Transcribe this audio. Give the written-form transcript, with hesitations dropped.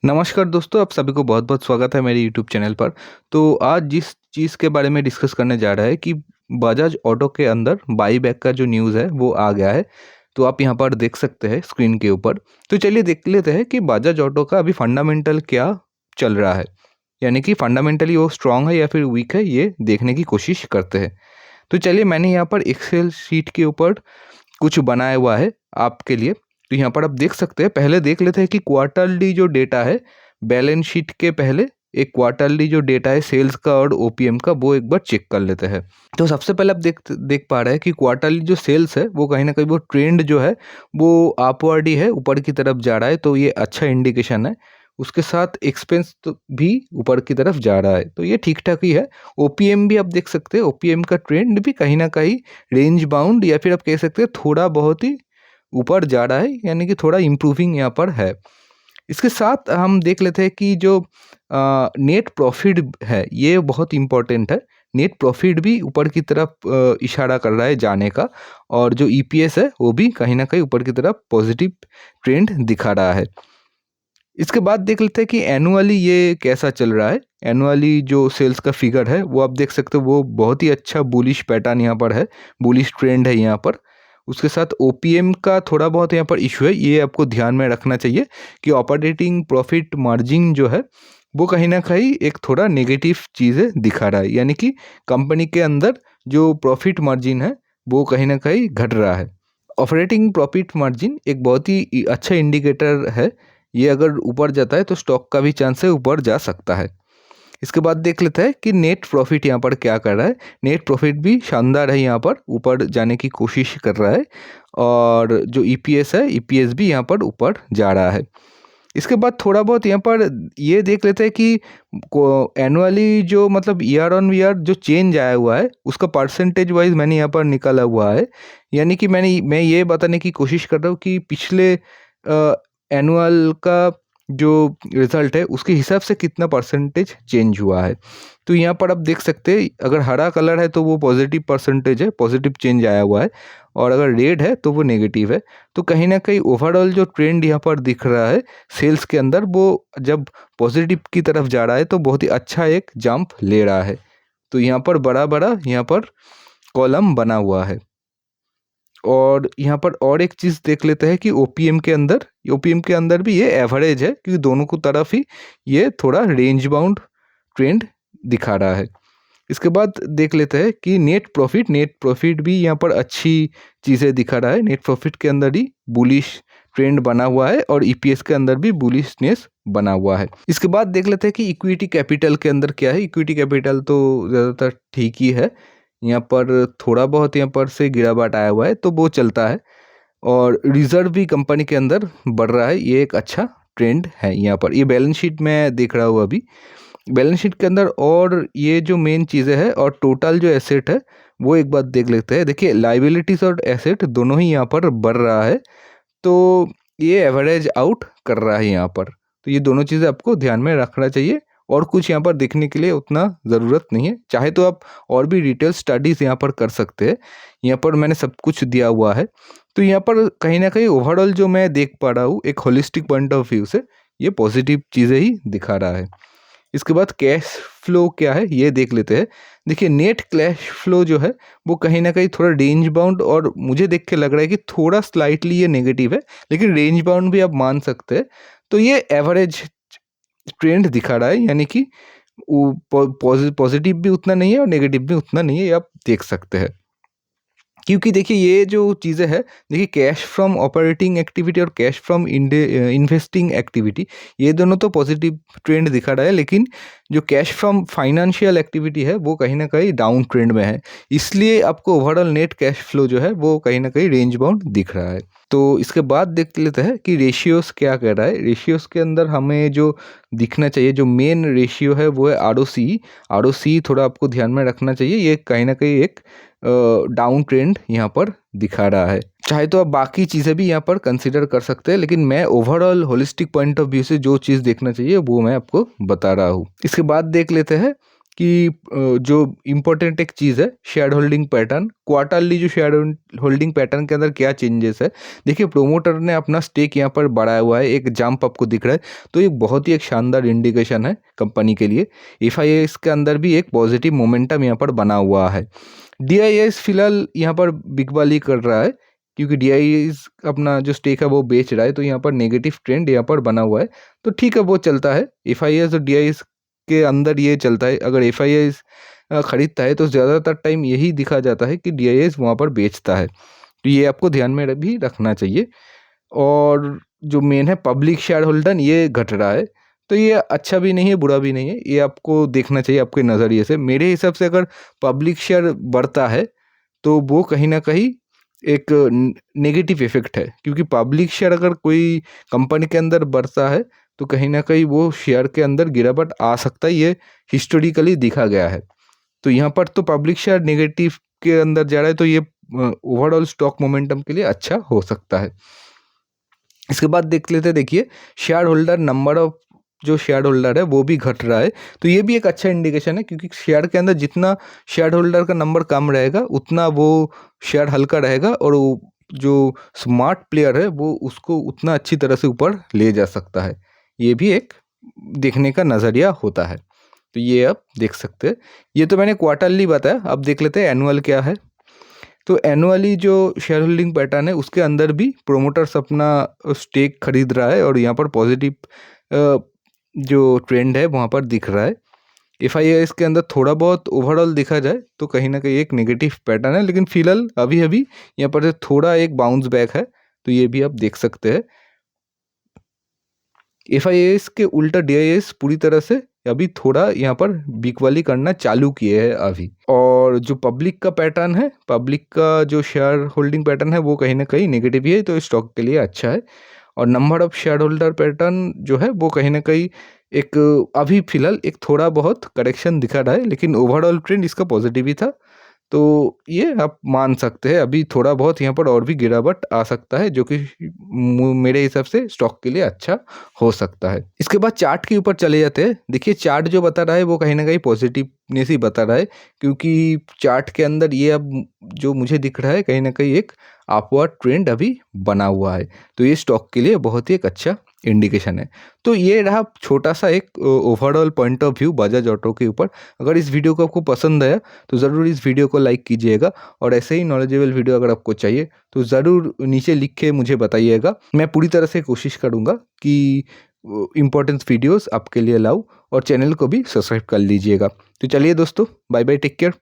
नमस्कार दोस्तों, आप सभी को बहुत-बहुत स्वागत है मेरे यूट्यूब चैनल पर। तो आज जिस चीज़ के बारे में डिस्कस करने जा रहा है कि बजाज ऑटो के अंदर बाईबैक का जो न्यूज़ है वो आ गया है। तो आप यहाँ पर देख सकते हैं स्क्रीन के ऊपर। तो चलिए देख लेते हैं कि बजाज ऑटो का अभी फंडामेंटल क्या चल रहा है। यानी कि फंडामेंटली वो स्ट्रॉन्ग है या फिर वीक है, ये देखने की कोशिश करते हैं। तो चलिए मैंने यहाँ पर एक्सेल शीट के ऊपर कुछ बनाया हुआ है आपके लिए। तो यहाँ पर आप देख सकते हैं, पहले देख लेते हैं कि क्वार्टरली जो डेटा है, बैलेंस शीट के पहले एक क्वार्टरली जो डेटा है सेल्स का और ओपीएम का, वो एक बार चेक कर लेते हैं। तो सबसे पहले आप देख देख पा रहे हैं कि क्वार्टरली जो सेल्स है वो कहीं ना कहीं वो ट्रेंड जो है वो अपवर्ड ही है, ऊपर की तरफ जा रहा है, तो ये अच्छा इंडिकेशन है। उसके साथ एक्सपेंस तो भी ऊपर की तरफ जा रहा है, तो ये ठीक ठाक ही है। ओपीएम भी आप देख सकते हैं, ओपीएम का ट्रेंड भी कहीं ना कहीं रेंज बाउंड या फिर आप कह सकते हैं थोड़ा बहुत ही ऊपर जा रहा है, यानी कि थोड़ा इम्प्रूविंग यहाँ पर है। इसके साथ हम देख लेते हैं कि जो नेट प्रॉफिट है ये बहुत इम्पोर्टेंट है। नेट प्रॉफिट भी ऊपर की तरफ इशारा कर रहा है जाने का, और जो ईपीएस है वो भी कहीं ना कहीं ऊपर की तरफ पॉजिटिव ट्रेंड दिखा रहा है। इसके बाद देख लेते हैं कि एनुअली ये कैसा चल रहा है। एनुअली जो सेल्स का फिगर है वो आप देख सकते हो, वो बहुत ही अच्छा बुलिश पैटर्न यहाँ पर है, बुलिश ट्रेंड है यहाँ पर। उसके साथ ओपीएम का थोड़ा बहुत यहाँ पर इशू है, ये आपको ध्यान में रखना चाहिए कि ऑपरेटिंग प्रॉफिट मार्जिन जो है वो कहीं ना कहीं एक थोड़ा नेगेटिव चीज़ें दिखा रहा है, यानी कि कंपनी के अंदर जो प्रॉफिट मार्जिन है वो कहीं ना कहीं घट रहा है। ऑपरेटिंग प्रॉफिट मार्जिन एक बहुत ही अच्छा इंडिकेटर है। ये अगर ऊपर जाता है तो स्टॉक का भी चांस है ऊपर जा सकता है। इसके बाद देख लेते हैं कि नेट प्रॉफिट यहाँ पर क्या कर रहा है। नेट प्रॉफिट भी शानदार है, यहाँ पर ऊपर जाने की कोशिश कर रहा है, और जो ईपीएस है, ईपीएस भी यहाँ पर ऊपर जा रहा है। इसके बाद थोड़ा बहुत यहाँ पर ये देख लेते हैं कि एनुअली जो मतलब ईयर ऑन ईयर जो चेंज आया हुआ है उसका परसेंटेज वाइज मैंने यहाँ पर निकाला हुआ है। यानी कि मैं ये बताने की कोशिश कर रहा हूँ कि पिछले एनुअल का जो रिजल्ट है उसके हिसाब से कितना परसेंटेज चेंज हुआ है। तो यहाँ पर आप देख सकते हैं, अगर हरा कलर है तो वो पॉजिटिव परसेंटेज है, पॉजिटिव चेंज आया हुआ है, और अगर रेड है तो वो नेगेटिव है। तो कहीं ना कहीं ओवरऑल जो ट्रेंड यहाँ पर दिख रहा है सेल्स के अंदर, वो जब पॉजिटिव की तरफ जा रहा है तो बहुत ही अच्छा एक जंप ले रहा है। तो यहाँ पर बड़ा बड़ा यहाँ पर कॉलम बना हुआ है। और यहाँ पर और एक चीज़ देख लेते हैं कि ओपीएम के अंदर भी ये एवरेज है, क्योंकि दोनों को तरफ ही ये थोड़ा रेंज बाउंड ट्रेंड दिखा रहा है। इसके बाद देख लेते हैं कि नेट प्रॉफिट भी यहाँ पर अच्छी चीज़ें दिखा रहा है। नेट प्रॉफिट के अंदर ही बुलिश ट्रेंड बना हुआ है, और ईपीएस के अंदर भी बुलिशनेस बना हुआ है। इसके बाद देख लेते हैं कि इक्विटी कैपिटल के अंदर क्या है। इक्विटी कैपिटल तो ज़्यादातर ठीक ही है, यहाँ पर थोड़ा बहुत यहाँ पर से गिरावट आया हुआ है तो वो चलता है, और रिजर्व भी कंपनी के अंदर बढ़ रहा है, ये एक अच्छा ट्रेंड है। यहाँ पर ये बैलेंस शीट में देख रहा हूँ अभी, बैलेंस शीट के अंदर, और ये जो मेन चीज़ें है और टोटल जो एसेट है वो एक बात देख लेते हैं। देखिए लाइबिलिटीज़ और एसेट दोनों ही यहाँ पर बढ़ रहा है, तो ये एवरेज आउट कर रहा है यहाँ पर। तो ये दोनों चीज़ें आपको ध्यान में रखना चाहिए, और कुछ यहाँ पर देखने के लिए उतना ज़रूरत नहीं है। चाहे तो आप और भी डिटेल स्टडीज़ यहाँ पर कर सकते हैं, यहाँ पर मैंने सब कुछ दिया हुआ है। तो यहाँ पर कहीं ना कहीं ओवरऑल जो मैं देख पा रहा हूँ एक होलिस्टिक पॉइंट ऑफ व्यू से, ये पॉजिटिव चीज़ें ही दिखा रहा है। इसके बाद कैश फ्लो क्या है ये देख लेते हैं। देखिए नेट कैश फ्लो जो है वो कहीं ना कहीं थोड़ा रेंज बाउंड, और मुझे देख के लग रहा है कि थोड़ा स्लाइटली ये नेगेटिव है, लेकिन रेंज बाउंड भी आप मान सकते हैं। तो ये एवरेज ट्रेंड दिखा रहा है, यानी कि पॉजिटिव भी उतना नहीं है और नेगेटिव भी उतना नहीं है, ये आप देख सकते हैं। क्योंकि देखिए ये जो चीज़ें हैं, देखिए कैश फ्रॉम ऑपरेटिंग एक्टिविटी और कैश फ्रॉम इन्वेस्टिंग एक्टिविटी, ये दोनों तो पॉजिटिव ट्रेंड दिखा रहा है, लेकिन जो कैश फ्रॉम फाइनेंशियल एक्टिविटी है वो कहीं ना कहीं डाउन ट्रेंड में है। इसलिए आपको ओवरऑल नेट कैश फ्लो जो है वो कहीं ना कहीं रेंज बाउंड दिख रहा है। तो इसके बाद देख लेते हैं कि रेशियोस क्या कह रहा है। रेशियोस के अंदर हमें जो दिखना चाहिए, जो मेन रेशियो है वो है आरओसी। आरओसी थोड़ा आपको ध्यान में रखना चाहिए, ये कहीं ना कहीं एक डाउन ट्रेंड यहाँ पर दिखा रहा है। चाहे तो आप बाकी चीज़ें भी यहाँ पर कंसिडर कर सकते हैं, लेकिन मैं overall holistic point of view से जो चीज़ देखना चाहिए वो मैं आपको बता रहा हूँ। इसके बाद देख लेते हैं कि जो इम्पोर्टेंट एक चीज़ है शेयर होल्डिंग पैटर्न, क्वार्टरली जो शेयर होल्डिंग पैटर्न के अंदर क्या चेंजेस है। देखिए प्रोमोटर ने अपना स्टेक यहाँ पर बढ़ाया हुआ है, एक जंप आपको दिख रहा है, तो ये बहुत ही एक शानदार इंडिकेशन है कंपनी के लिए। एफआईआईएस के अंदर भी एक पॉजिटिव मोमेंटम यहाँ पर बना हुआ है। डीआईएस फिलहाल यहाँ पर बिकवाली कर रहा है क्योंकि डीआईएस अपना जो स्टेक है वो बेच रहा है, तो यहाँ पर नेगेटिव ट्रेंड यहाँ पर बना हुआ है, तो ठीक है वो चलता है। एफआईआईएस और डीआईएस के अंदर ये चलता है, अगर एफआईआईएस खरीदता है तो ज़्यादातर टाइम यही दिखा जाता है कि डीआईएस वहाँ पर बेचता है, तो ये आपको ध्यान में भी रखना चाहिए। और जो मेन है पब्लिक शेयर होल्डर ये घट रहा है, तो ये अच्छा भी नहीं है बुरा भी नहीं है, ये आपको देखना चाहिए आपके नज़रिए से। मेरे हिसाब से अगर पब्लिक शेयर बढ़ता है तो वो कहीं ना कहीं एक नेगेटिव इफेक्ट है, क्योंकि पब्लिक शेयर अगर कोई कंपनी के अंदर बढ़ता है तो कहीं ना कहीं वो शेयर के अंदर गिरावट आ सकता है, ये हिस्टोरिकली दिखा गया है। तो यहाँ पर तो पब्लिक शेयर नेगेटिव के अंदर जा रहा है, तो ये ओवरऑल स्टॉक मोमेंटम के लिए अच्छा हो सकता है। इसके बाद देख लेते हैं, देखिए शेयर होल्डर नंबर ऑफ जो शेयर होल्डर है वो भी घट रहा है, तो ये भी एक अच्छा इंडिकेशन है, क्योंकि शेयर के अंदर जितना शेयर होल्डर का नंबर कम रहेगा उतना वो शेयर हल्का रहेगा, और वो जो स्मार्ट प्लेयर है वो उसको उतना अच्छी तरह से ऊपर ले जा सकता है। ये भी एक देखने का नज़रिया होता है, तो ये आप देख सकते हैं। ये तो मैंने क्वार्टरली बताया, अब देख लेते हैं एनुअल क्या है। तो एनुअली जो शेयर होल्डिंग पैटर्न है उसके अंदर भी प्रोमोटर्स अपना स्टेक खरीद रहा है, और यहाँ पर पॉजिटिव जो ट्रेंड है वहाँ पर दिख रहा है। एफआईआईएस के अंदर थोड़ा बहुत ओवरऑल देखा जाए तो कहीं ना कहीं एक नेगेटिव पैटर्न है, लेकिन फिलहाल अभी अभी यहाँ पर से थोड़ा एक बाउंस बैक है, तो ये भी आप देख सकते हैं। एफआईआईएस के उल्टा डीआईएस पूरी तरह से अभी थोड़ा यहाँ पर बिकवाली करना चालू किए हैं अभी। और जो पब्लिक का पैटर्न है, पब्लिक का जो शेयर होल्डिंग पैटर्न है वो कहीं ना कहीं नेगेटिव ही है, तो स्टॉक के लिए अच्छा है। और number of share holder pattern जो है वो कहीं ना कहीं एक अभी फिलहाल एक थोड़ा बहुत करेक्शन दिखा रहा है, लेकिन ओवरऑल ट्रेंड इसका पॉजिटिव ही था, तो ये आप मान सकते हैं। अभी थोड़ा बहुत यहाँ पर और भी गिरावट आ सकता है, जो कि मेरे हिसाब से स्टॉक के लिए अच्छा हो सकता है। इसके बाद चार्ट के ऊपर चले जाते हैं। देखिए चार्ट जो बता रहा है वो कहीं ना कहीं पॉजिटिवनेस ही बता रहा है, क्योंकि चार्ट के अंदर ये अब जो मुझे दिख रहा है कहीं ना कहीं एक अपवर्ड ट्रेंड अभी बना हुआ है, तो ये स्टॉक के लिए बहुत ही एक अच्छा इंडिकेशन है। तो ये रहा छोटा सा एक overall point of view Bajaj auto के ऊपर। अगर इस वीडियो को आपको पसंद आया तो ज़रूर इस वीडियो को लाइक कीजिएगा, और ऐसे ही नॉलेजेबल वीडियो अगर आपको चाहिए तो ज़रूर नीचे लिख के मुझे बताइएगा। मैं पूरी तरह से कोशिश करूँगा कि इम्पोर्टेंट वीडियोस आपके लिए लाऊं, और चैनल को भी सब्सक्राइब कर लीजिएगा। तो चलिए दोस्तों, बाय बाय, टेक केयर।